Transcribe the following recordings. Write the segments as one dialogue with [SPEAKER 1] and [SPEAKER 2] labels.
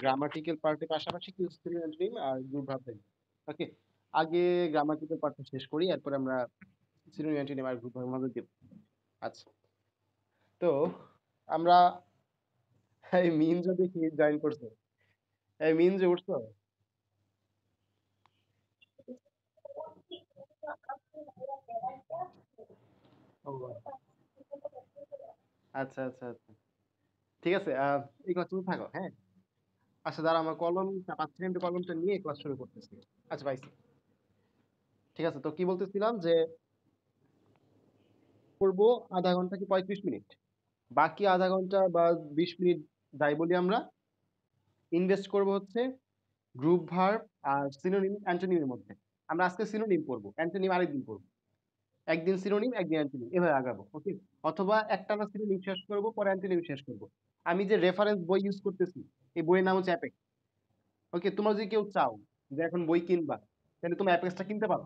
[SPEAKER 1] Grammatical পার্টের পাশাপাশি কিছু সিনোনিম আর গ্রুপ ভার্ব থাকবে। ওকে, আগে গ্রামাটিক্যাল পার্টটা শেষ করি, এরপর আমরা সিনোনিম অ্যান্টোনিম আর গ্রুপ ভার্বের মধ্যে দিব। আচ্ছা, তো আমরা এই মিনজো দেখি জয়েন করছে। এই মিনজো উঠছো? ও, আচ্ছা আচ্ছা আচ্ছা, ঠিক আছে। এই ক্লাস তুমি থাকো, হ্যাঁ। আচ্ছা, দাঁড়া, আমার কলম পাচ্ছি না, কিন্তু কলমটা নিয়ে ক্লাস শুরু করতেছি। আচ্ছা ভাই, ঠিক আছে। তো কি বলতেছিলাম যে করবো আধা ঘন্টা কি 35 মিনিট, বাকি আধা ঘন্টা বা 20 মিনিট যাই বলি আমরা ইনভেস্ট করব হচ্ছে গ্রুপ ভার্ব আর সিনোনিম অ্যান্টোনিমের মধ্যে। আমরা আজকে সিনোনিম পড়বো, অ্যান্টোনিম আরেকদিন পড়বো। একদিন সিনোনিম, একদিন অ্যান্টোনিম, এভাবে আগাবো। ওকে, অথবা একটানা সিনোনিম শেষ করবো, পরে অ্যান্টোনিম শেষ করবো। আমি যে রেফারেন্স বই ইউজ করতেছি, এই বইয়ের নাম হচ্ছে অ্যাপেক্স। ওকে, তোমরা যদি কেউ চাও যে এখন বই কিনবা, তাহলে তুমি অ্যাপেক্সটা কিনতে পারো,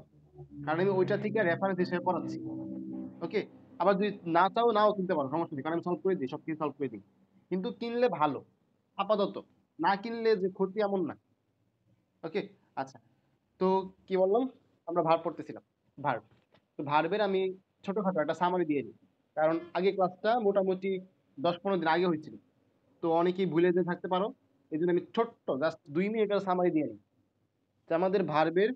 [SPEAKER 1] কারণ আমি ওইটা থেকে রেফারেন্স হিসেবে পড়াচ্ছি। ওকে, আবার যদি না চাও নাও কিনতে পারো, সমস্যা নেই, কারণ আমি সলভ করে দিই, সবকিছু সলভ করে দিই। কিন্তু কিনলে ভালো আপাতত, না কিনলে যে ক্ষতি এমন না। ওকে, আচ্ছা। তো কি বললাম, আমরা ভার্ব পড়তেছিলাম। ভার্ব, তো ভার্বের আমি ছোটখাটো একটা সামারি দিয়ে দিই, কারণ আগে ক্লাসটা মোটামুটি 10-15 দিন আগে হয়েছিল, তো অনেকেই ভুলে যেতে থাকতে পারো। এই জন্য আমি ছোট্ট জাস্ট 2 মিনিটের সামারি দিয়ে নিই। তো আমাদের ভার্বের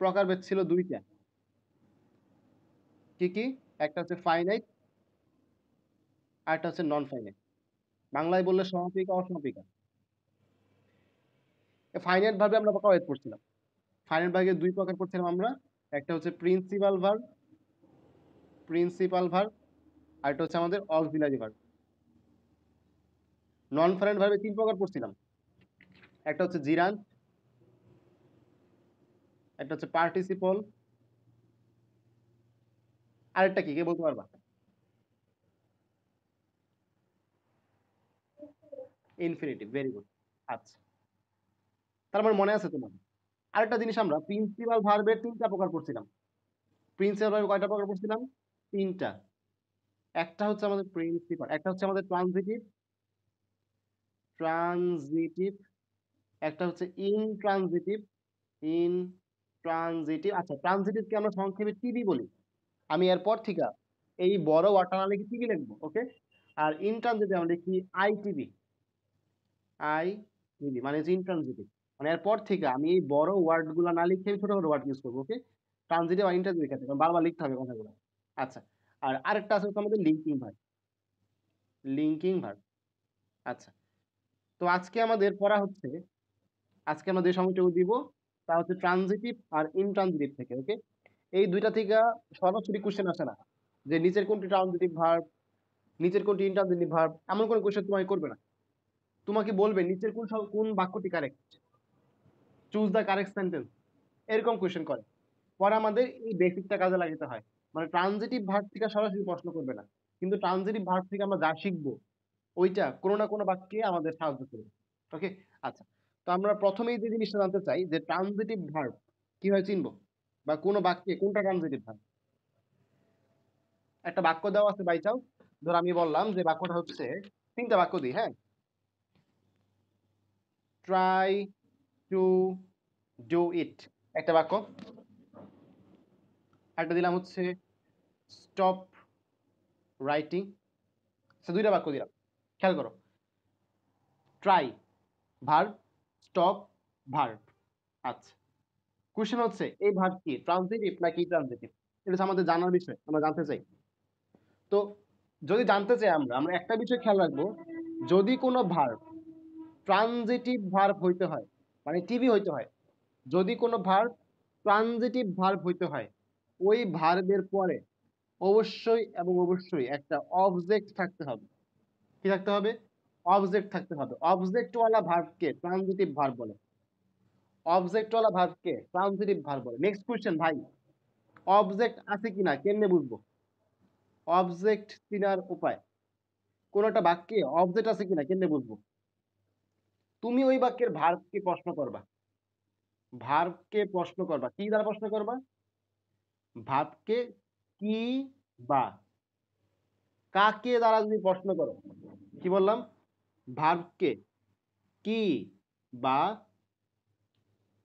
[SPEAKER 1] প্রকারভেদ ছিল দুইটা। কি কি? একটা হচ্ছে ফাইনাইট, আর একটা হচ্ছে নন ফাইনাইট। বাংলায় বললে সমাপিকা অসমাপিকা। ফাইনাইট ভার্বে আমরা প্রকারভেদ পড়ছিলাম। ফাইনাইট ভার্বের দুই প্রকার পড়ছিলাম আমরা। একটা হচ্ছে প্রিন্সিপাল ভার্ব, প্রিন্সিপাল ভার্ব, আর একটা হচ্ছে আমাদের অক্সিলারি ভার্ব। নন ফাইনাইট ভার্বে 3 প্রকার পড়ছিলাম। একটা হচ্ছে জিরান্ট, একটা হচ্ছে পার্টিসিপল, আরেকটা কি, কে বলতে পারবা? Infinitive, very good. আচ্ছা, তার মানে মনে আছে তোমার? আরেকটা জিনিস, আমরা প্রিন্সিপাল ভার্বের 3টা প্রকার পড়ছিলাম। প্রিন্সিপাল ভার্বে কয়টা প্রকার পড়ছিলাম? 3টা। একটা হচ্ছে আমাদের প্রিন্সিপাল, একটা হচ্ছে আমাদের ট্রানজিটিভ, ট্রানজিটিভ, একটা হচ্ছে ইনট্রানজিটিভ, ইনট্রানজিটিভ। আচ্ছা, ট্রানজিটিভকে আমরা সংক্ষেপে টিবি বলি। আমি এরপর থেকে এই বড় ওয়াটার না লিখে টিবি লিখবো। ওকে, আর ইনট্রানজিটিভ আমরা লিখি আইটিবি, আইটিবি মানে হচ্ছে ইনট্রানজিটিভ। মানে এরপর থেকে আমি এই বড় ওয়ার্ড গুলা না লিখে আমি ছোট ছোট ওয়ার্ড ইউজ করবো। ওকে, ট্রানজিটিভ আর ইনট্রানজিটিভ ক্ষেত্রে কারণ বারবার লিখতে হবে কথাগুলো। আচ্ছা, আর আরেকটা আছে হচ্ছে আমাদের লিঙ্কিং ভার্ব, লিঙ্কিং ভার্ব। আচ্ছা, তো আজকে আমাদের পড়া হচ্ছে, আজকে আমরা যে সময়টুকু দিব তা হচ্ছে ট্রানজিটিভ আর ইনট্রানজিটিভ থেকে। ওকে, এই দুইটা থেকে সরাসরি কোশ্চেন আসে না যে নিচের কোনটি ট্রানজিটিভ ভার্ব, নিচের কোনটি ইনট্রানজিটিভ ভার্ব, এমন কোনো কোশ্চেন তোমাকে করবে না। তোমাকে বলবে নিচের কোন বাক্যটি correct, choose the correct sentence, এরকম কোশ্চেন করে। পরে আমাদের এই বেসিকটা কাজে লাগাতে হয়। মানে ট্রানজিটিভ ভার্ব থেকে সরাসরি প্রশ্ন করবে না, কিন্তু ট্রানজিটিভ ভার্ব থেকে আমরা যা শিখবো ওইটা কোনো না কোনো বাক্যে আমাদের সাহায্য করবে। ওকে, আচ্ছা। তো আমরা প্রথমেই যে জিনিসটা জানতে চাই যে ট্রানজিটিভ ভার্ব কিভাবে চিনবো, বা কোনো বাক্যে কোনটা ট্রানজিটিভ ভার্ব। একটা বাক্য দেওয়া আছে বাই চান্স, ধর আমি বললাম যে বাক্যটা হচ্ছে, 3টা বাক্য দিই, হ্যাঁ। ট্রাই টু ডু ইট, একটা বাক্য। একটা দিলাম হচ্ছে স্টপ রাইটিং। সে 2টা বাক্য দিলাম, খেয়াল করো। Try verb, stop verb. আচ্ছা, কোশ্চেন হচ্ছে এই ভার্ব কি ট্রানজিটিভ নাকি ট্রানজিটিভ, এটা হচ্ছে আমাদের জানার বিষয়, আমরা জানতে চাই। তো যদি জানতে চাই আমরা আমরা একটা বিষয় খেয়াল রাখবো, যদি কোনো ভার্ব ট্রানজিটিভ ভার্ব হইতে হয়, মানে টিভি হইতে হয়, যদি কোনো ভার্ব ট্রানজিটিভ ভার্ব হইতে হয়, ওই ভার্বের পরে অবশ্যই এবং অবশ্যই একটা অবজেক্ট থাকতে হবে। কি থাকতে হবে? অবজেক্ট থাকতে হবে। অবজেক্টওয়ালা ভার্বকে ট্রানজিটিভ ভার্ব বলে, অবজেক্টওয়ালা ভার্বকে ট্রানজিটিভ ভার্ব বলে। নেক্সট কোশ্চেন ভাই, অবজেক্ট আছে কিনা কেমনে বুঝবো? অবজেক্ট চিনার উপায়, কোন একটা বাক্যে অবজেক্ট আছে কিনা কেমনে বুঝবো? তুমি ওই বাক্যের ভার্বকে প্রশ্ন করবা, ভার্বকে প্রশ্ন করবা, কি দ্বারা প্রশ্ন করবা? ভার্বকে কি বা কাকে দ্বারা যদি প্রশ্ন করো, কি বললাম? ভার্বকে কি বা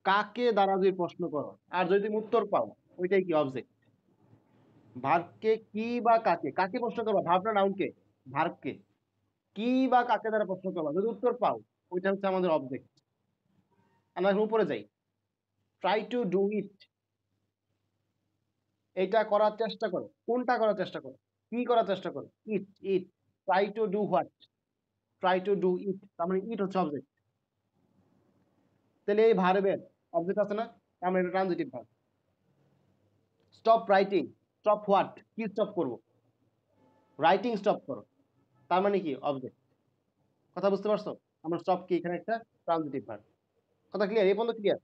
[SPEAKER 1] কাকে দ্বারা যদি প্রশ্ন করো আর যদি তুমি উত্তর পাও ওইটাই কি অবজেক্ট। ভার্বকে কি বা কাকে, কাকে প্রশ্ন করবা, ভার্ব না নাউনকে? ভার্বকে। কি বা কাকে দ্বারা প্রশ্ন করবা, যদি উত্তর পাও ওইটা হচ্ছে আমাদের অবজেক্ট। আমরা এখন উপরে যাই। ট্রাই টু ডু ইট, এটা করার চেষ্টা করো। কোনটা করার চেষ্টা করো? কি করার চেষ্টা করো? It, it. Try to do what? Try to do it, তার মানে ইট হচ্ছে অবজেক্ট। তাহলে এই ভার্বের অবজেক্ট আছে না, তার মানে এটা transitive verb. Stop writing, stop what? কি স্টপ করবো? রাইটিং স্টপ করো, তার মানে কি অবজেক্ট। কথা বুঝতে পারছো? আমরা স্টপ কি এখানে একটা ট্রানজিটিভ ভার্ব। কথা ক্লিয়ার? এই পর্যন্ত ক্লিয়ার?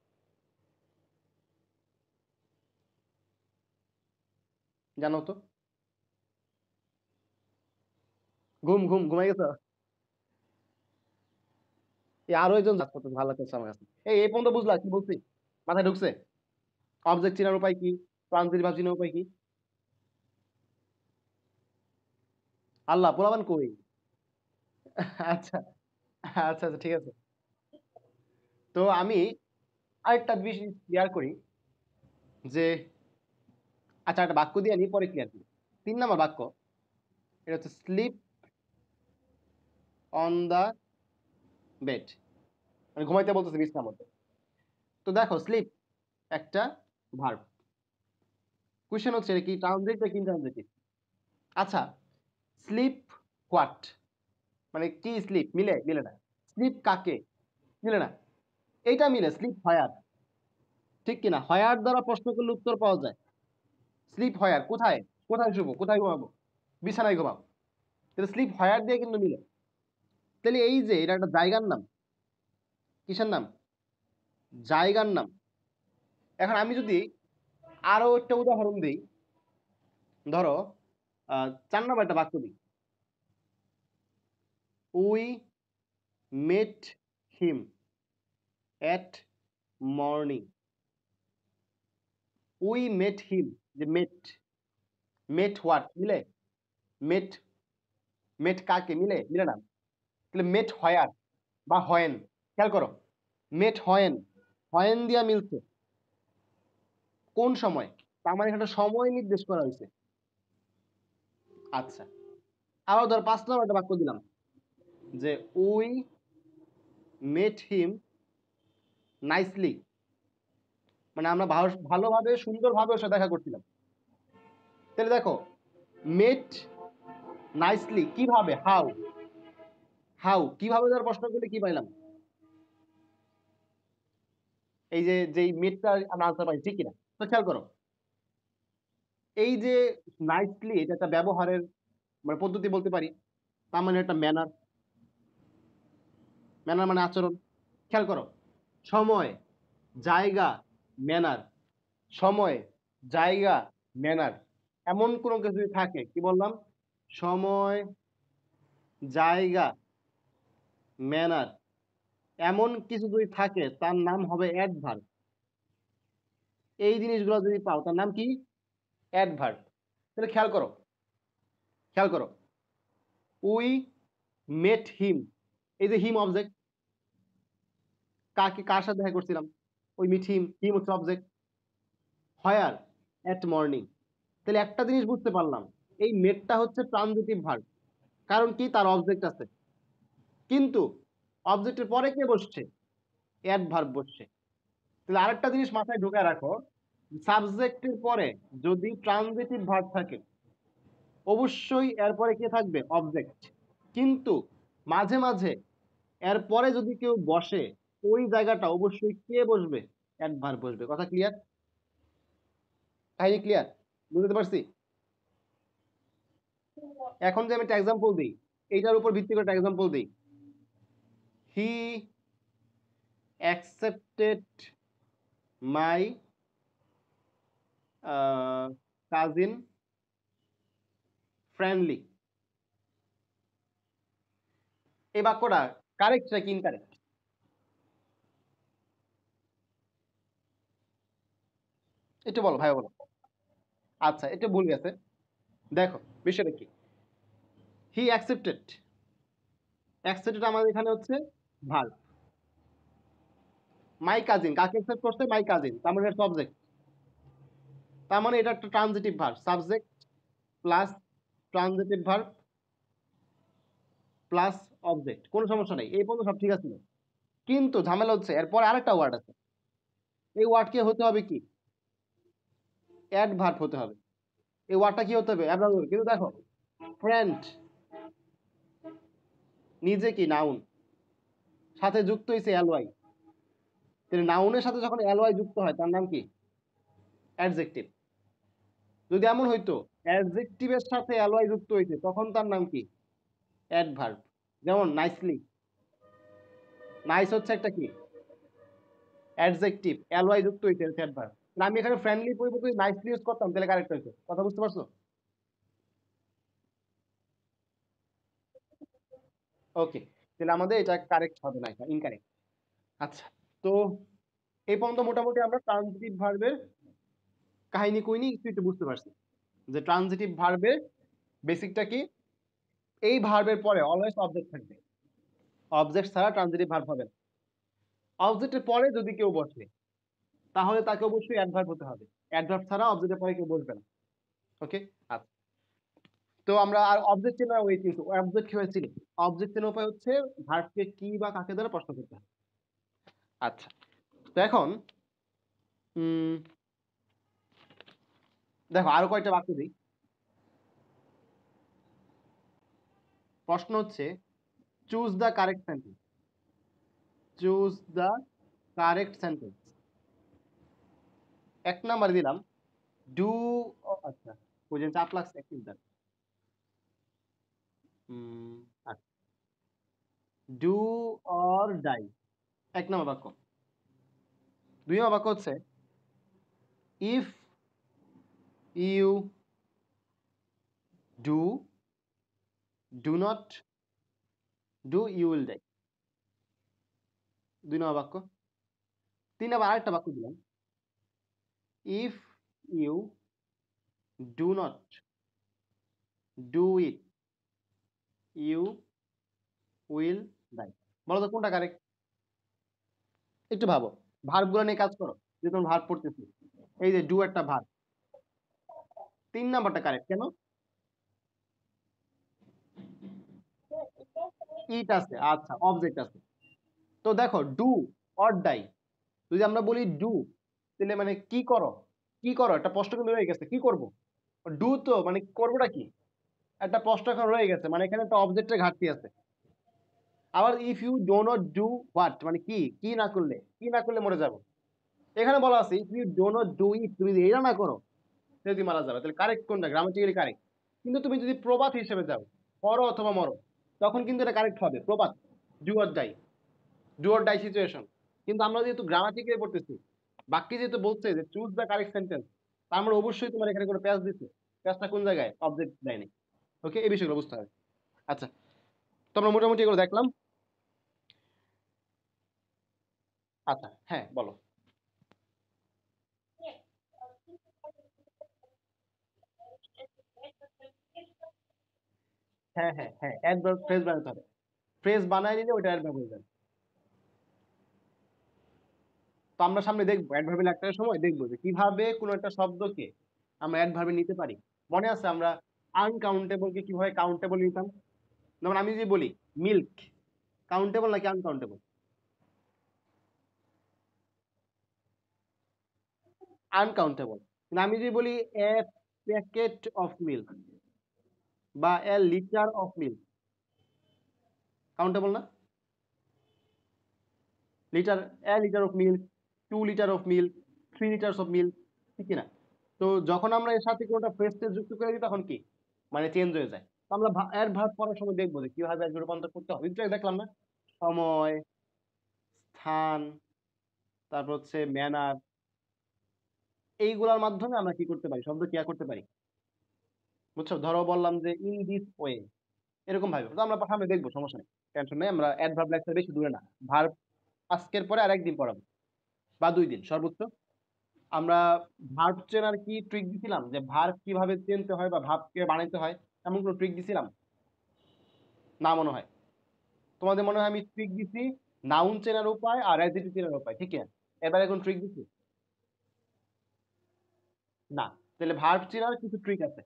[SPEAKER 1] জানো তো, ঘুমাই গেছো? এই আরো একজন যাচ্ছে, ভালো লাগছে আমার কাছে। এই পর্যন্ত বুঝলা কি বলছি? মাথায় ঢুকছে? অবজেক্ট চেনার উপায় কি, ট্রানজিটিভ ভার্ব চেনার উপায় কি? আল্লাহ, পোলাপান কই? আচ্ছা আচ্ছা আচ্ছা, ঠিক আছে। তো আমি আরেকটা বিষয় ক্লিয়ার করি যে, আচ্ছা একটা বাক্য দিয়ে নিই, পরে ক্লিয়ার করি। 3 নম্বর বাক্য, এটা হচ্ছে স্লিপ অন দা বেড, মানে ঘুমাইতে বলতেছে বিছানার মধ্যে। তো দেখো, স্লিপ একটা ভার্ব। কোশ্চেন হচ্ছে এটা কি ট্রানজিটিভ নাকি ইনট্রানজিটিভ? আচ্ছা, স্লিপ হোয়াট, মানে কি স্লিপ মিলে? মিলে না। স্লিপ কাকে? মিলে না। এইটা মিলে, স্লিপ হোয়ার। ঠিক কিনা? হোয়ার দ্বারা প্রশ্ন করলে উত্তর পাওয়া যায়। স্লিপ হোয়ার, কোথায়? কোথায় শুবো, কোথায় ঘুমাবো? বিছানায় ঘুমাবো। তাহলে স্লিপ হোয়ার দিয়ে কিন্তু মিলে। তাহলে এই যে এটা একটা জায়গার নাম। কিসের নাম? জায়গার নাম। এখন আমি যদি আরো একটা উদাহরণ দিই, ধরো 4 নম্বর একটা বাক্য দিই। We met him at morning. We met him, যে মেট, মেট হোয়াট মিলে? মেট, মেট কাকে? মিলে? মিলে না। তাহলে মেট হোয়ার বা হয়েন, খেয়াল করো, মেট হয়েন, হয়েন দিয়া মিলছে। কোন সময়? তার মানে এখানে সময় নির্দেশ করা হয়েছে। আচ্ছা, আবার ধর 5 নম্বর একটা বাক্য দিলাম যে উই মেট হিম নাইসলি, মানে আমরা ভালোভাবে সুন্দরভাবে ওর সাথে দেখা করছিলাম। তাহলে দেখো, মেট নাইসলি কিভাবে, হাউ, হাউ কিভাবে ধর প্রশ্ন করলে কি পাইলাম? এই যে যেই মেটটা আমরা আনসার পাই, ঠিক কিনা? তো খেয়াল করো, এই যে নাইসলি, এটা একটা ব্যবহারের মানে পদ্ধতি বলতে পারি। তার মানে একটা ম্যানার, ম্যানার মানে আচরণ। খেয়াল করো, সময়, জায়গা, ম্যানার। সময়, জায়গা, ম্যানার, এমন কোনো কিছু যদি থাকে, কি বললাম? সময়, জায়গা, ম্যানার, এমন কিছু যদি থাকে তার নাম হবে অ্যাডভার্ব। এই জিনিসগুলো যদি পাও তার নাম কি? অ্যাডভার্ব। তাহলে খেয়াল করো, খেয়াল করো, উই মেট হিম, এই যে হিম অবজেক্ট, কাকে, কার সাথে দেখা করছিলাম? ওই মিট হিম, হিম হচ্ছে অবজেক্ট। হোয়ার? এট মর্নিং। তাহলে একটা জিনিস বুঝতে পারলাম, এই মেটটা হচ্ছে ট্রানজিটিভ ভার্ব। কারণ কি? তার অবজেক্ট আছে। কিন্তু অবজেক্টের পরে কে বসছে? অ্যাডভার্ব বসছে। তাহলে আরেকটা জিনিস মাথায় ঢুকায় রাখো, সাবজেক্টের পরে যদি ট্রানজিটিভ ভার্ব থাকে অবশ্যই এরপরে কে থাকবে? অবজেক্ট। কিন্তু মাঝে মাঝে এরপরে যদি কেউ বসে, ওই জায়গাটা অবশ্যই কে বসবে? অ্যাডভার্ব বসবে। কথা ক্লিয়ার? কাহিনী ক্লিয়ার? বুঝতে পারছি? এখন যে আমি একটা এক্সাম্পল দিই, এইটার উপর ভিত্তি করে একটা এক্সাম্পল দিই। হি অ্যাকসেপ্টেড মাই কাজিন ফ্রেন্ডলি। এই বাক্যটা কারেক্ট নাকি ইনকারেক্ট? একটু বলো ভাই, বলো। আচ্ছা, এটা ভুল গেছে। দেখো বিষয়টা কি, হি অ্যাকসেপ্টেড, অ্যাকসেপ্টেড আমাদের এখানে হচ্ছে ভার্ব। মাই কাজিন কাকে অ্যাকসেপ্ট করছে? মাই কাজিন, তার মানে সাবজেক্ট, তার মানে এটা একটা transitive verb, subject plus transitive verb plus object, কোনো সমস্যা নেই, এই পর্যন্ত সব ঠিক আছে। কিন্তু ঝামেলা হচ্ছে এরপরে আরেকটা ওয়ার্ড আছে, এই ওয়ার্ডকে হতে হবে কি? অ্যাডভার্ব হতে হবে। এই ওয়ার্ডটা কি হতে হবে? অ্যাডভার্ব। কিন্তু দেখো ফ্রেন্ড নিজে কি নাউন, সাথে যুক্ত হয়েছে এলওয়াই, তাহলে নাউনের সাথে যখন এলওয়াই যুক্ত হয় তার নাম কি? অ্যাডজেক্টিভ। যদি এমন হইতো অ্যাডজেক্টিভের সাথে এলওয়াই যুক্ত হইছে তখন তার নাম কি? অ্যাডভার্ব। যেমন নাইসলি, নাইস হচ্ছে একটা কি? অ্যাডজেক্টিভ, এলওয়াই যুক্ত হইছে অ্যাডভার্ব। আমি এখানে ফ্রেন্ডলি পরিবর্তে নাইসলি ইউজ করতাম তাহলে কারেক্ট হইতো। কথা বুঝতে পারছো? ওকে, তাহলে আমাদের এটা কারেক্ট হবে না, এটা ইনকারেক্ট। আচ্ছা, তো এই পর্যন্ত মোটামুটি আমরা ট্রানজিটিভ ভার্বের কাহিনী কইনি, একটু একটু বুঝতে পারছি যে ট্রানজিটিভ ভার্বের বেসিকটা কি। এই ভার্বের পরে অলওয়েজ অবজেক্ট থাকবে, অবজেক্ট ছাড়া ট্রানজিটিভ ভার্ব হবে না। অবজেক্টের পরে যদি কেউ বসে তাহলে তাকে অবশ্যই অ্যাডভার্ব হতে হবে, অ্যাডভার্ব ছাড়া অবজেক্টের পরে কেউ বসবে না। ওকে, আচ্ছা, তো আমরা আর অবজেক্ট চেনার ওয়ে কি? অবজেক্ট কি হয়েছিল? অবজেক্ট চেনার উপায় হচ্ছে ভার্বকে কি বা কাকে দ্বারা প্রশ্ন করতে হবে। আচ্ছা, তো এখন দেখো আরো কয়েকটা বাক্য দিই। প্রশ্ন হচ্ছে choose the correct sentence, choose the correct sentence. এক নাম্বার দিলাম ডু, আচ্ছা বুঝেন চাপ লাগছে একটু দেন। আচ্ছা, ডু অর ডাই, এক নম্বর বাক্য। দুই নম্বর বাক্য হচ্ছে if you do, do not do, you will die. দুই নম্বর বাক্য। তিন নম্বর আরেকটা বাক্য দিলাম if you do not do it, you will die. বলো তো কোনটা কারেক্ট? একটু ভাবো, ভার্ব গুলো নিয়ে কাজ করো, যে তোমার ভার্ব পড়তেছি, এই যে ডু একটা ভার্ব, তিন নাম্বারটা কারেক্ট কেন? ইট আছে, আচ্ছা অবজেক্ট আছে। তো দেখো ডু অর ডাই, যদি আমরা বলি ডু তাহলে মানে কি করো, কি করো একটা প্রশ্ন কিন্তু রয়ে গেছে, কি করব? ডু তো মানে করবোটা কি, একটা প্রশ্ন এখন রয়ে গেছে, মানে এখানে একটা অবজেক্টের ঘাটতি আছে। আবার if you do not do what, মানে কি, কি না করলে, কি না করলে মরে যাবো। এখানে বলা আছে if you do not do it, তুমি যদি এটা না করো তাহলে তুমি মারা যাবে। তাহলে কারেক্ট কোনটা? Grammatically correct. কিন্তু তুমি যদি প্রবাদ হিসেবে যাও, করো অথবা মরো, তখন কিন্তু এটা কারেক্ট হবে প্রবাদ, do or die, do or die situation. কিন্তু আমরা যেহেতু গ্রামাটিক্যালি পড়তেছি, বাক্যে যেহেতু বলছে যে চুজ দ্য কারেক্ট সেন্টেন্স, তার মানে অবশ্যই তোমার এখানে কোনো প্যাচ দিচ্ছে, প্যাচটা কোন জায়গায়? অবজেক্ট দেয়নি। ওকে, এই বিষয়গুলো বুঝতে হবে। আচ্ছা, তো আমরা মোটামুটি এগুলো দেখলাম। আচ্ছা হ্যাঁ বলো। হ্যাঁ হ্যাঁ হ্যাঁ, অ্যাডভার্ব ফ্রেজ বানাতে হবে, ফ্রেজ বানায় নিলে ওটা অ্যাডভার্ব হয়ে যাবে। তো আমরা সামনে দেখবো অ্যাডভার্বে লেখার সময় দেখবো যে কিভাবে কোনো একটা শব্দকে আমরা অ্যাডভার্বে নিতে পারি। মনে আছে আমরা আনকাউন্টেবল কে কিভাবে কাউন্টেবল নিতাম? যেমন আমি যদি বলি মিল্ক, কাউন্টেবল নাকি আনকাউন্টেবল? আনকাউন্টেবল। কিন্তু আমি যদি বলি এ প্যাকেট অফ মিল্ক বা এ লিটার অফ মিল্ক, কাউন্টেবল না? Litre, A litre of milk, 2 litre of milk, 3 litres of milk, ঠিক কিনা? তো যখন আমরা এর সাথে কোনোটা ফ্রেজ যুক্ত করে দিই তখন কি মানে চেঞ্জ হয়ে যায়। তো আমরা এর ভাগ করার সময় দেখবো যে কিভাবে এর রূপান্তর করতে হবে। একটু আগে দেখলাম না, সময়, স্থান, তারপর হচ্ছে ম্যানার, এইগুলোর মাধ্যমে আমরা কি করতে পারি, শব্দ ক্রিয়া করতে পারি। বুঝছো? ধরো বললাম যে ইন দিস ওয়ে, এরকম ভাবে তো আমরা সামনে দেখবো, সমস্যা নেই, টেনশন নেই। আমরা অ্যাডভার্ব লেকচার বেশি দূরে না, ভার্ব আজকের পরে আরেকদিন পড়াবো বা 2 দিন সর্বোচ্চ। আমরা ভার্ব চেনার কি ট্রিক দিছিলাম, যে ভার্ব কিভাবে চেনতে হয় বা ভার্ব কিভাবে বানাইতে হয়, এমন কোনো ট্রিক দিছিলাম? না মনে হয়। তোমাদের মনে হয় আমি ট্রিক দিছি নাউন চেনার উপায় আর অ্যাডজেক্টিভ চেনার উপায়, ঠিক আছে? এবার এখন ট্রিক দিচ্ছি না, তাহলে ভার্ব চেনার কিছু ট্রিক আছে,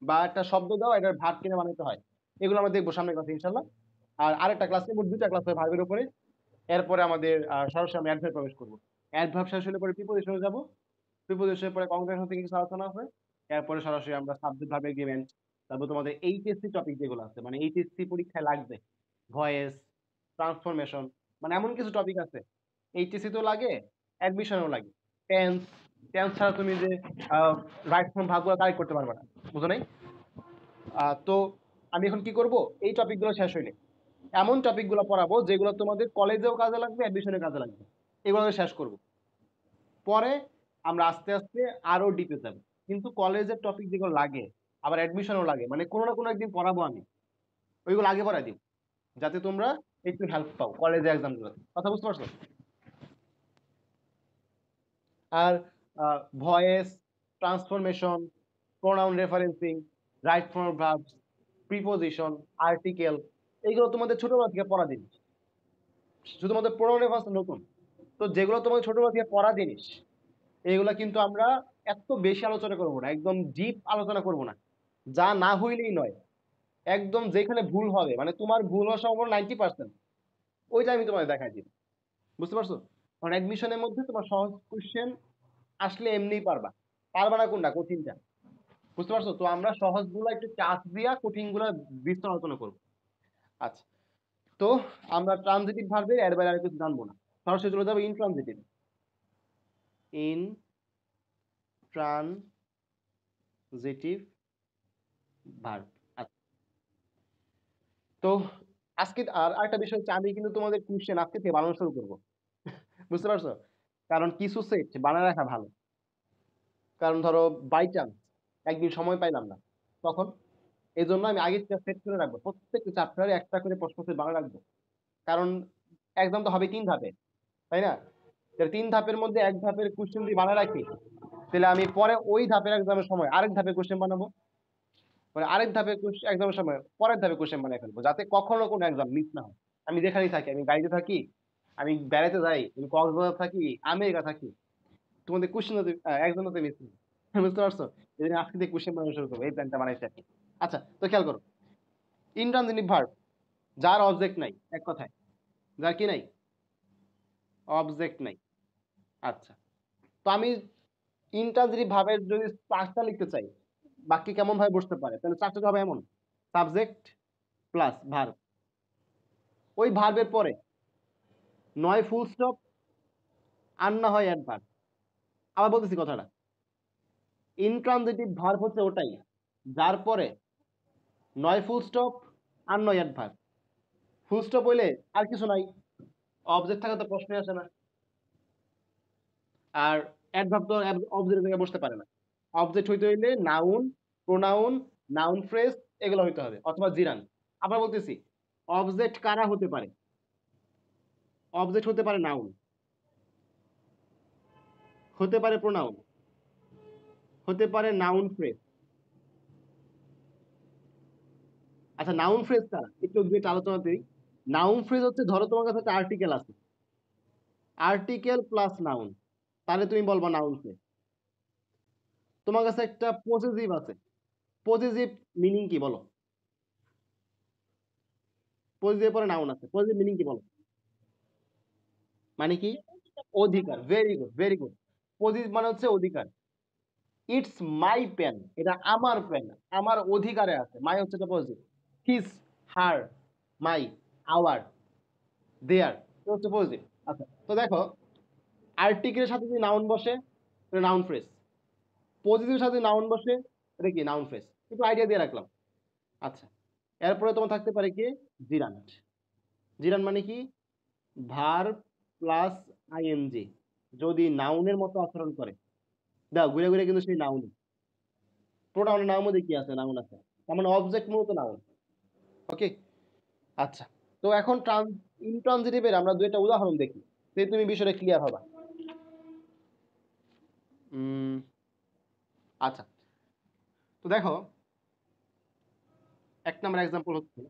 [SPEAKER 1] বা একটা শব্দ দাও এটার ভার্ব কিনে বানাতে হয়, এগুলো আমরা দেখবো সামনের ক্লাসে ইনশাল্লাহ। আর আরেকটা ক্লাসে, মোট দুটা ক্লাস হয় ভার্বের উপরে। এরপরে আমাদের সরাসরি আমি অ্যাডভার্ব প্রবেশ করবো। অ্যাডভার্ব শেষ হলে পরে প্রিপোজিশনে যাবো, প্রিপোজিশনের পরে কংগ্রেশন থেকে কিছু আলোচনা হবে। এরপরে সরাসরি আমরা সাবজেক্ট ভার্ব এগ্রিমেন্ট, তারপর তোমাদের এইচএসসি টপিক যেগুলো আছে, মানে এইচএসসি পরীক্ষায় লাগবে, ভয়েস, ট্রান্সফরমেশন, মানে এমন কিছু টপিক আছে এইচএসসি তো লাগে, অ্যাডমিশনও লাগে। টেন্স, টেন্স ছাড়া তুমি যে রাইট ফ্রম ভাগগুলো কারেক্ট করতে পারবে না, বুঝো নাই? তো আমি এখন কি করব, এই টপিকগুলো শেষ হইলে এমন টপিকগুলো পড়াবো যেগুলো তোমাদের কলেজেও কাজে লাগবে, অ্যাডমিশনের কাজে লাগবে, এগুলো আমি শেষ করব। পরে আমরা আস্তে আস্তে আরো ডিপে যাব। কিন্তু কলেজের টপিক যেগুলো লাগে, আবার অ্যাডমিশনও লাগে, মানে কোনো না কোনো একদিন পড়াবো আমি, ওইগুলো আগে পড়াই দিব, যাতে তোমরা একটু হেল্প পাও কলেজে এক্সাম গুলো। কথা বুঝতে পারছো? আর voice, transformation, pronoun referencing, right form verbs, preposition, article, এইগুলো তোমাদের ছোটবেলা থেকে পড়া জিনিস। শুধুমাত্র প্রোনাউন রেফারেন্স নতুন, তো যেগুলো তোমাদের ছোটবেলা থেকে পড়া জিনিস, এইগুলা কিন্তু আমরা এত বেশি আলোচনা করবো না, একদম ডিপ আলোচনা করব না, যা না হইলেই নয়, একদম যেখানে ভুল হবে, মানে তোমার ভুল হওয়ার সম্ভাবনা 90%, ওইটা আমি তোমায় দেখাই দিই। বুঝতে পারছো? কারণ অ্যাডমিশনের মধ্যে তোমার সহজ কোশ্চেন আসলে এমনিই পারবা, পারবা না কোনটা, কঠিনটা। বুঝতে পারছো? তো আমরা সহজ গুলা একটু চাপ দিয়া কঠিন গুলা বিস্তার আলোচনা করবো। আচ্ছা, তো আমরা ট্রানজিটিভ ভার্বের এর বাইরে আর কিছু জানবো না, সরাসরি চলে যাবো ইনট্রানজিটিভ। In transitive verb. আচ্ছা, তো আজকে আর একটা বিষয় হচ্ছে, আমি কিন্তু তোমাদের কোশ্চেন আজকে থেকে বানানো শুরু করবো। বুঝতে পারছো? কারণ কিছু সেট বানায় রাখা ভালো। কারণ ধরো বাই চান্স একদিন সময় পাইলাম না, তখন এই জন্য আমি আগে থেকে সেট করে রাখবো, প্রত্যেকটা চ্যাপ্টারে একটা করে প্রশ্ন সেট বানায় রাখবো। কারণ এক্সাম তো হবে 3 ধাপে, তাই না? তাহলে 3 ধাপের মধ্যে এক ধাপের কোশ্চেন যদি বানায় রাখি, তাহলে আমি পরে ওই ধাপের এক্সামের সময় আরেক ধাপের কোশ্চেন বানাবো, মানে আরেক ধাপের এক্সামের সময় পরের ধাপে কোশ্চেন বানিয়ে ফেলবো, যাতে কখনো কোনো এক্সাম মিস না হয়। আমি যেখানেই থাকি, আমি গাড়িতে থাকি, আমি বেড়াতে যাই, আমি কক্সবাজার থাকি, আমেরিকা থাকি, তোমাদের কোশ্চেন এক্সাম হতে মিস নেই। বুঝতে পারছো? এই জন্য আজকে থেকে কোশ্চেন বানানো শুরু করবো, এই প্ল্যানটা বানাইছি আর কি। আচ্ছা, তো খেয়াল করো, ইনট্রানজিটিভ ভার্ব যার অবজেক্ট নাই, এক কথায় যার কি নাই, অবজেক্ট নাই। আচ্ছা, তো আমি ইনট্রানজিটিভ ভার্বের যদি স্ট্রাকচার লিখতে চাই, বাক্যে কেমন ভাবে বসতে পারে, তাহলে স্ট্রাকচার হবে এমন: সাবজেক্ট প্লাস ভার্ব, ওই ভার্বের পরে নয় ফুল স্টপ, আর না হয় অ্যাডভার্ব। আবার বলতেছি কথাটা, ইনট্রানজিটিভ ভার্ব হচ্ছে ওটাই যার পরে নয় ফুল স্টপ আর নয় অ্যাডভার্ব। ফুল স্টপ হইলে আর কিছু নাই, অবজেক্ট থাকা তো প্রশ্নই আসে না। আর অ্যাডভার্ব তো অবজেক্টের জায়গায় বসতে পারে না। অবজেক্ট হইতে হইলে নাউন, প্রোনাউন, নাউন ফ্রেজ, এগুলো হইতে হবে, অথবা জিরান। আবার বলতেছি, অবজেক্ট কারা হতে পারে? অবজেক্ট হতে পারে নাউন, হতে পারে প্রোনাউন, হতে পারে নাউন ফ্রেজ। আচ্ছা, নাউন ফ্রেজ কারা, একটু দুইটা আলোচনা দিই। নাউন ফ্রেজ হচ্ছে, ধরো তোমার কাছে একটা আর্টিকেল আছে, আর্টিকেল প্লাস নাউন, তাহলে তুমি বলবা নাউন ফ্রেজ। তোমার কাছে একটা পজেসিভ আছে, পজেসিভ মিনিং কি বলো? পজেসিভ পরে নাউন আছে, পজেসিভ মিনিং কি বলো? মানে কি? অধিকার। Very good, very good. Positive মানে হচ্ছে অধিকার। ইটস মাই পেন, এটা আমার পেন, আমার অধিকারে আছে। মাই হচ্ছে এটা পজিটিভ। হিজ, হার, মাই, আওয়ার, দেয়ার, এটা হচ্ছে পজিটিভ। আচ্ছা, তো দেখো, আর্টিকেলের সাথে যদি নাউন বসে, এটা নাউন ফ্রেজ। পজিটিভের সাথে নাউন বসে, এটা কি নাউন ফ্রেজ। একটু আইডিয়া দিয়ে রাখলাম। আচ্ছা, এরপরে তোমার থাকতে পারে কি, জিরান্ট। জিরান্ট মানে কি? ভার্ব প্লাস আইএনজি যদি নাউনের মতো আচরণ করে, দাও ঘুরে ঘুরে কিন্তু সেই নাউন। প্রোনাউনের নাম মধ্যে কি আছে, নাউন আছে, তার মানে অবজেক্ট মূলত নাউন। ওকে, আচ্ছা, তো এখন ইনট্রানজিটিভের আমরা দুইটা উদাহরণ দেখি, তাই তুমি বিষয়টা ক্লিয়ার হবা। আচ্ছা, তো দেখো, এক নম্বর এক্সাম্পল হচ্ছে,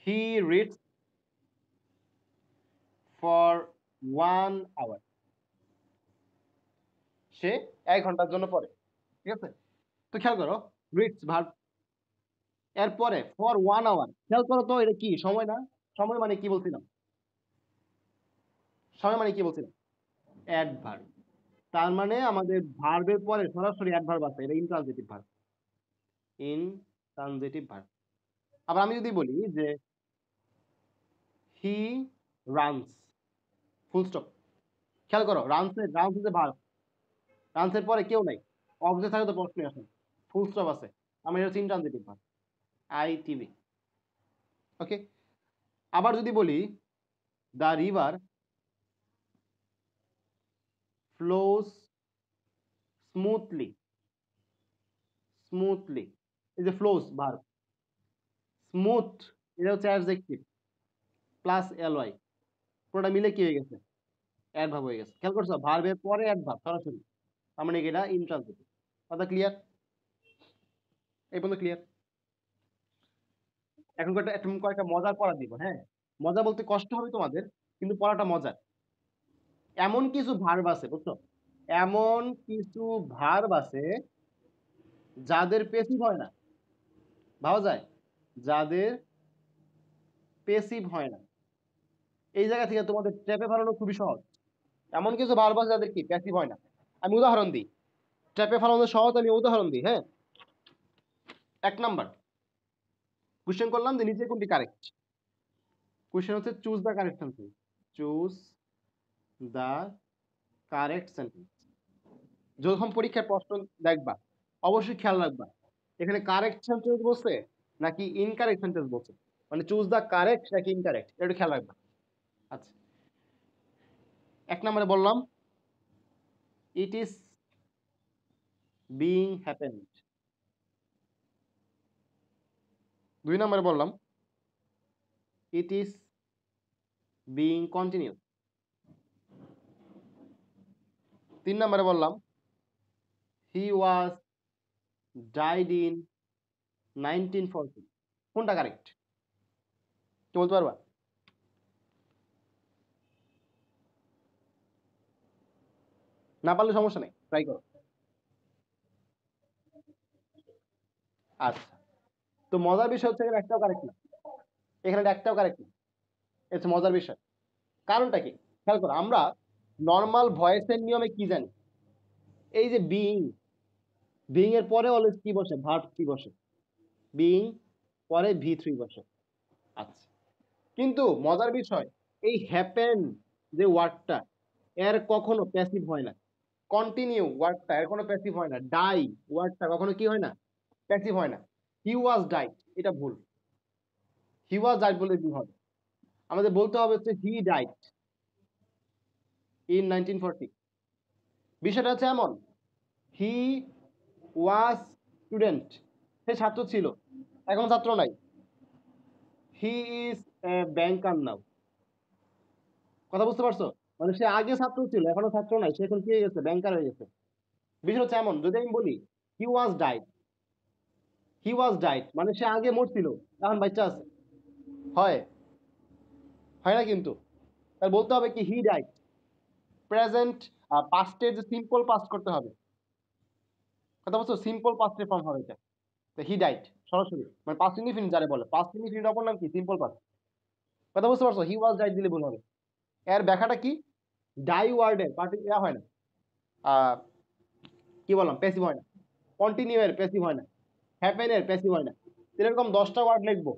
[SPEAKER 1] হি রিডস ফর 1 hour, সে 1 ঘন্টার জন্য পড়ে। ঠিক আছে, তো খেয়াল করো রিডস ভার্ব, এরপরে ফর 1 hour, খেয়াল করো তো এটা কি সময় না? সময় মানে কি বলছিলাম? সময় মানে কি বলছিলাম? অ্যাডভার্ব। তার মানে আমাদের ভার্বের পরে সরাসরি অ্যাডভার্ব আছে, এটা ইনট্রানজিটিভ ভার্ব। Intransitive verb. আবার আমি যদি বলি যে হি রানস, ফুল স্টপ। খেয়াল করো রানস ইজ এ ভার্ব, রানসের পরে কেউ নাই, অবজেক্ট থাকে তো প্রশ্নই আসে, ফুল স্টপ আছে, আমার এটা হচ্ছে ইনট্রানজিটিভ ভার্ব, আইটিভি। ওকে, আবার যদি বলি the river flows smoothly, smoothly, এই যে ফ্লোস ভার্ব, স্মুথ এটা হচ্ছে অ্যাডজেক্টিভ প্লাস এলওয়াই, পুরোটা মিলে কি হয়ে গেছে? অ্যাডভার্ব হয়ে গেছে। খেয়াল করছো ভার্বের পরে অ্যাডভার্ব সরাসরি, তার মানে এটা ইনট্রানজিটিভ। কথা ক্লিয়ার? এই পর্যন্ত ক্লিয়ার? এখন কয়েকটা মজার পড়া দিব, হ্যাঁ? মজা বলতে কষ্ট হবে তোমাদের, কিন্তু পড়াটা মজার। এমন কিছু ভার্ব আছে, বুঝছো? এমন কিছু ভার্ব আছে যাদের পেসিভ হয় না, ভাবা যায়? যাদের পেসিভ হয় না, এই জায়গা থেকে তোমাদের ট্র্যাপে ফেলানো খুবই সহজ। এমন কিছু ভার্ব আছে যাদের কি প্যাসিভ হয় না। আমি উদাহরণ দিই, ট্র্যাপে ফেলানো সহজ, আমি উদাহরণ দিই, হ্যাঁ? 1 নাম্বার কোশ্চেন করলাম যে নিচে কোনটি কারেক্ট। কোশ্চেন হচ্ছে choose the correct sentence, choose the correct sentence. যখন পরীক্ষার প্রশ্ন দেখবা অবশ্যই খেয়াল রাখবা এখানে কারেক্ট সেন্টেন্স বলছে নাকি ইনকারেক্ট সেন্টেন্স বলছে, মানে চুজ দ্য কারেক্ট নাকি ইনকারেক্ট, এটা খেয়াল রাখবা। আচ্ছা, 1 নম্বরে বললাম ইট ইজ বিং হ্যাপেন্ড। 2 নম্বরে বললাম ইট ইজ বিং কন্টিনিউ। 3 নম্বরে বললাম হি ওয়াজ ডাইড ইন 1940। কোনটা কারেক্ট কি বলতে পারবা? না পারলে সমস্যা নেই, ট্রাই করো। আচ্ছা, তো মজার বিষয় হচ্ছে এখানে একটাও কারেক্ট না, এখানে একটাও কারেক্ট না, এটা মজার বিষয়। কারণটা কি খেয়াল করো, আমরা নর্মাল ভয়েসের নিয়মে কি জানি, এই যে বিইং, বিইং এর পরে অলওয়েজ কি বসে? ভার্ব কি বসে? বিইং পরে ভি3 বসে। আচ্ছা, কিন্তু মজার বিষয় এই হ্যাপেন যে ওয়ার্ডটা এর কখনো প্যাসিভ হয় না, কন্টিনিউ ওয়ার্ডটা এর কোনো প্যাসিভ হয় না, ডাই ওয়ার্ডটা কখনো কি হয় না? প্যাসিভ হয় না। হি ওয়াজ ডাইড, এটা ভুল, হি ওয়াজ ডাইড বলে ভুল হবে। আমাদের বলতে হবে হচ্ছে হি ডাইড ইন 1940। বিষয়টা হচ্ছে এমন, হি ওয়াজ স্টুডেন্ট, সে ছাত্র ছিল, এখন ছাত্র নাই। হি ইজ এ ব্যাংকার নাও। কথা বুঝতে পারছো? মানে সে আগে ছাত্র ছিল, এখনো ছাত্র নাই, সে এখন কি হয়ে গেছে? ব্যাংকার হয়ে গেছে। বিষয় হচ্ছে এমন, যদি আমি বলি হি ওয়াজ ডাইড, হি ওয়াজ ডাইড মানে সে আগে মরছিল, এখন বাচ্চা আছে, হয়? হয় না কিন্তু। তার বলতে হবে কি হি ডাইড, প্রেজেন্ট পাস্টের যে সিম্পল পাস্ট করতে হবে। কথা বুঝছো? সিম্পল পাস্টের ফর্ম হবে এটা। তো হি ডাইড সরাসরি মানে পাস্ট ইনডিফিনিট যারে বলে, পাস্ট ইনডিফিনিট অপর নাম কি? Simple past. কথা বুঝতে পারছো? হি ওয়াজ ডাইড দিলে ভুল হবে। এর ব্যাখ্যাটা কি? ডাই ওয়ার্ডের পার্টি ইয়া হয় না, আহ, কি বললাম, প্যাসিভ হয় না। কন্টিনিউ এর প্যাসিভ হয় না, হ্যাপেন এর প্যাসিভ হয় না। এরকম 10টা ওয়ার্ড লিখবো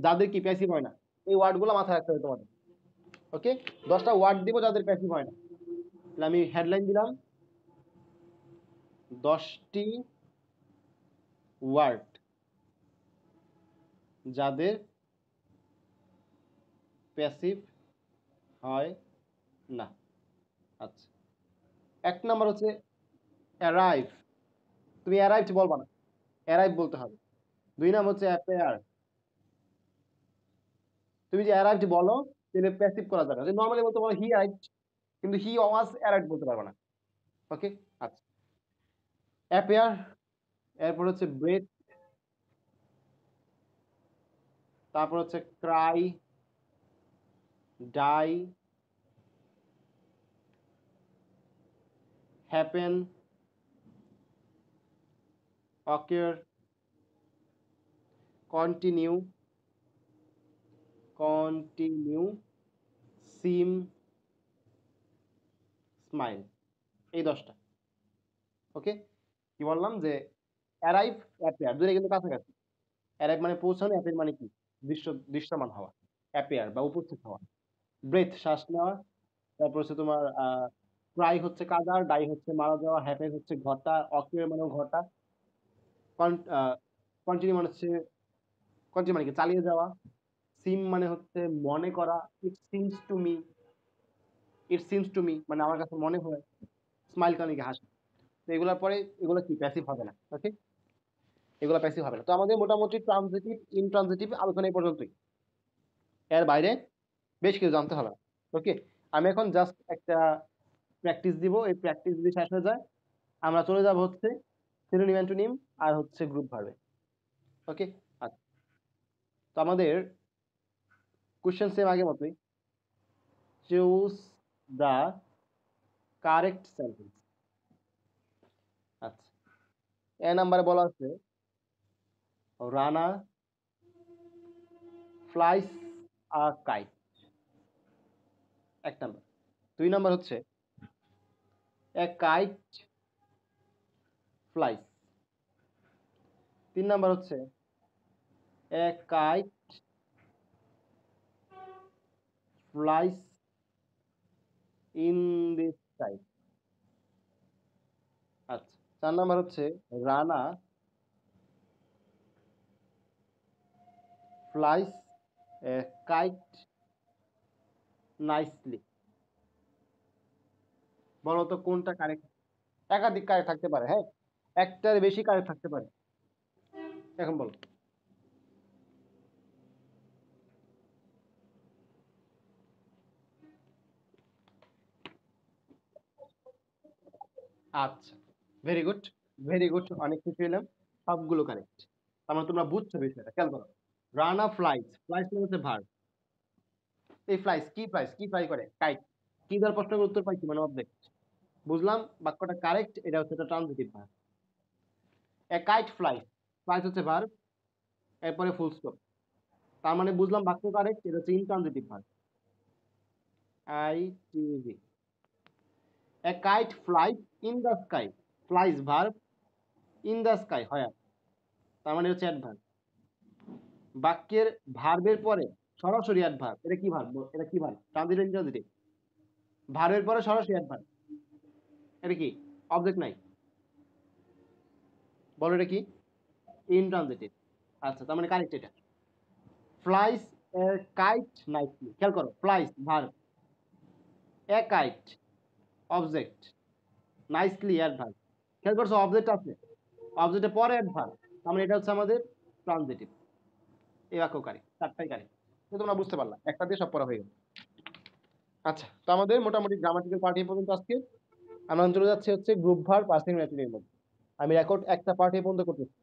[SPEAKER 1] যাদের কি প্যাসিভ হয় না, এই ওয়ার্ডগুলো মাথায় রাখতে হবে তোমাদের। ওকে, 10টা ওয়ার্ড দিব যাদের প্যাসিভ হয় না। তাহলে আমি হেডলাইন দিলাম 10টি ওয়ার্ড যাদের প্যাসিভ হয় না। আচ্ছা, 1 নম্বর হচ্ছে অ্যারাইভ, তুমি অ্যারাইভড বলবা না, অ্যারাইভ বলতে হবে। 2 নম্বর হচ্ছে অ্যাপেয়ার, তুমি যে অ্যারাইভড বলো তাহলে প্যাসিভ করা যাবে না, নর্মালি বলতে পারো হি অ্যারাইভড, কিন্তু হি ওয়াজ অ্যারাইভড বলতে পারবে না। ওকে, আচ্ছা, অ্যাপেয়ার, এরপর হচ্ছে ব্রেথ, তারপর হচ্ছে ক্রাই, ডাই, হ্যাপেন, অকের, কন্টিনিউ, সিম, স্মাইল, এই 10টা। ওকে, কি বললাম যে অ্যারাইভ, অ্যাপিয়ার, দুটো কিন্তু কাছাকাছি। অ্যারাইভ মানে পৌঁছানো, অ্যাপিয়ার মানে কি দৃশ্যমান হওয়া, অ্যাপিয়ার বা উপস্থিত হওয়া। ব্রেথ শ্বাস নেওয়া, তারপর হচ্ছে তোমার ক্রাই হচ্ছে কাঁদা, ডাই হচ্ছে মারা যাওয়া, হ্যাপেন হচ্ছে ঘটা, অকিউর মানে ঘটা, কন্টিনিউ মানে হচ্ছে কন্টিনিউ মানে কি চালিয়ে যাওয়া, সিম মানে হচ্ছে মনে করা, ইট সিমস টু মি, মানে আমার কাছে মনে হয়, স্মাইল মানে কি হাসি। তো এগুলোর পরে এগুলো কি প্যাসিভ হবে না। ওকে, এগুলো প্যাসিভ হবে না। তো আমাদের মোটামুটি ট্রানজিটিভ ইনট্রানজিটিভ আলোচনা এই পর্যন্তই, এর বাইরে বেশ কিছু জানতে হবে না। ওকে, আমি এখন জাস্ট একটা প্র্যাকটিস দিব, এই প্র্যাকটিস যদি শেষ হয়ে যায় আমরা চলে যাব হচ্ছে সিনোনিম অ্যান্টোনিম আর হচ্ছে গ্রুপ ভার্বে। ওকে, আচ্ছা, তো আমাদের কোশ্চেন সেম আগের মতোই, চুজ দ্য কারেক্ট সেন্টেন্স। আচ্ছা, এ নাম্বারে বলা আছে রানা ফ্লাইস আ কাইট, এক নাম্বার। 2 নাম্বার হচ্ছে এ কাইট ফ্লাইস। 3 নাম্বার হচ্ছে a kite flies in the sky. আচ্ছা, 4 নাম্বার হচ্ছে Rana flies a kite nicely. বলো তো কোনটা কারেক্ট? একাধিক কারেক্ট থাকতে পারে, হ্যাঁ, একটার বেশি কারেক্ট থাকতে পারে। এখন বলো। আচ্ছা, ভেরি গুড, ভেরি গুড, অনেক খুশি হলাম, সবগুলো কারেক্ট। তার মানে তোমরা বুঝছো বিষয়টা, খেয়াল করো। রানা ফ্লাইস, ফ্লাইস মানে হচ্ছে ভার্ব। এই ফ্লাইস কি ফ্লাইস কি ফ্লাই করে? কাইট। কি দ্বারা প্রশ্নের উত্তর পাইছি মানে অবজেক্ট। বুঝলাম বাক্যটা কারেক্ট, এটা হচ্ছে একটা transitive verb. A kite flies, flies হচ্ছে ভার্ব, এরপরে ফুল স্টপ। তার মানে বুঝলাম বাক্য কারেক্ট, এটা হচ্ছে intransitive verb, I T V. A kite flies in the sky, flies verb, in the sky হয়, তার মানে হচ্ছে অ্যাডভার্ব। বাক্যের ভার্বের পরে সরাসরি অ্যাডভার্ব, এটা কি ভার্ব? এটা কি ভার্ব? Transitive intransitive? ভার্বের পরে সরাসরি অ্যাডভার্ব, এটা কি? অবজেক্ট নাই, বলো এটা কি? ইনট্রানজিটিভ। আচ্ছা, তার মানে কারেক্ট এটা। ফ্লাইস এ কাইট নাইটলি, খেয়াল করো, flies verb, a kite object, nicely adverb. খেয়াল করছো অবজেক্ট আছে, অবজেক্টের পরে অ্যাডভার্ব, তার মানে এটা হচ্ছে আমাদের ট্রানজিটিভ। এই বাক্য কারেক্ট, চারটাই কারেক্ট। তোমরা বুঝতে পারলা, একটা দিয়ে সব পড়া হয়ে গেল। আচ্ছা, তো আমাদের মোটামুটি গ্রামাটিক্যাল পার্ট এই পর্যন্ত আজকে। আমরা চলে যাচ্ছি হচ্ছে গ্রুপ ভার্ব আর সিঙ্গুলারিটির মধ্যে। আমি রেকর্ড একটা পার্ট এই পর্যন্ত করতেছি।